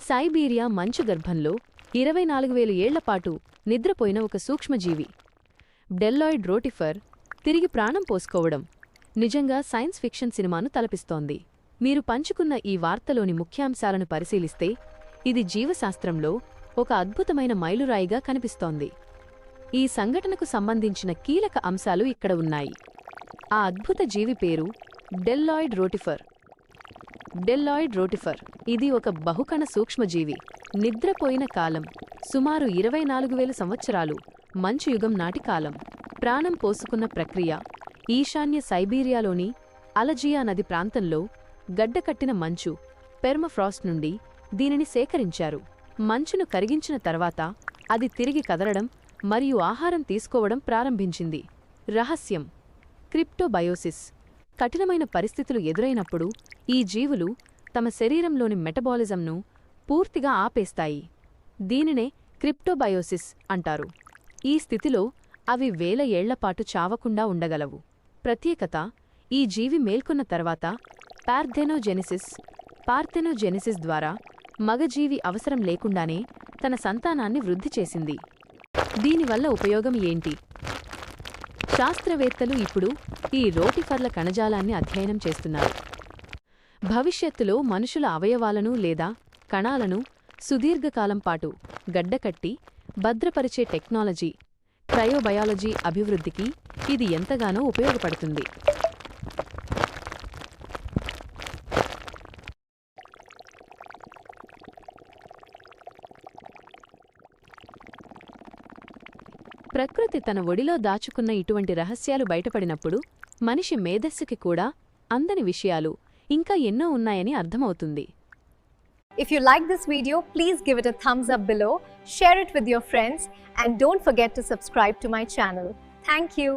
Siberia మంచు గర్భంలో 24,000 ఏళ్లపాటు నిద్రపోయిన ఒక సూక్ష్మజీవి బెల్లాయిడ్ రోటిఫర్ తిరిగి ప్రాణం పోసుకోవడం నిజంగా సైన్స్ ఫిక్షన్ సినిమాను తలపిస్తోంది. మీరు పంచుకున్న ఈ వార్తలోని ముఖ్యాంశాలను పరిశీలిస్తే ఇది జీవశాస్త్రంలో ఒక అద్భుతమైన మైలురాయిగా కనిపిస్తోంది. ఈ సంఘటనకు సంబంధించిన కీలక అంశాలు ఇక్కడ ఉన్నాయి. ఆ అద్భుత జీవి పేరు బెల్లాయిడ్ రోటిఫర్. బెల్లాయిడ్ రోటిఫర్ ఇది ఒక బహుకణ సూక్ష్మజీవి. నిద్రపోయిన కాలం సుమారు 24,000 సంవత్సరాలు, మంచు యుగం నాటి కాలం. ప్రాణం పోసుకున్న ప్రక్రియ ఈశాన్య సైబీరియాలోని అలజియా నది ప్రాంతంలో గడ్డకట్టిన మంచు పెర్మఫ్రాస్ట్ నుండి దీనిని సేకరించారు. మంచును కరిగించిన తర్వాత అది తిరిగి కదలడం మరియు ఆహారం తీసుకోవడం ప్రారంభించింది. రహస్యం: క్రిప్టోబయోసిస్. కఠినమైన పరిస్థితులు ఎదురైనప్పుడు ఈ జీవులు తమ శరీరంలోని మెటబాలిజంను పూర్తిగా ఆపేస్తాయి. దీనినే క్రిప్టోబయోసిస్ అంటారు. ఈ స్థితిలో అవి వేల ఏళ్లపాటు చావకుండా ఉండగలవు. ప్రత్యేకత: ఈ జీవి మేల్కొన్న తర్వాత పార్థెనోజెనిసిస్ ద్వారా మగజీవి అవసరం లేకుండానే తన సంతానాన్ని వృద్ధి చేసింది. దీనివల్ల ఉపయోగం ఏంటి? శాస్త్రవేత్తలు ఇప్పుడు ఈ రోటిఫర్ల కణజాలాన్ని అధ్యయనం చేస్తున్నారు. భవిష్యత్తులో మనుషుల అవయవాలను లేదా కణాలను సుదీర్ఘకాలం పాటు గడ్డకట్టి భద్రపరిచే టెక్నాలజీ, క్రయోబయాలజీ అభివృద్ధికి ఇది ఎంతగానో ఉపయోగపడుతుంది. ప్రకృతి తన ఒడిలో దాచుకున్న ఇటువంటి రహస్యాలు బయటపడినప్పుడు మనిషి మేధస్సుకి కూడా అందని విషయాలు ఇంకా ఎన్నో ఉన్నాయని అర్థమవుతుంది. If you like this video, please give it a thumbs up below, share it with your friends, and don't forget to subscribe to my channel. Thank you.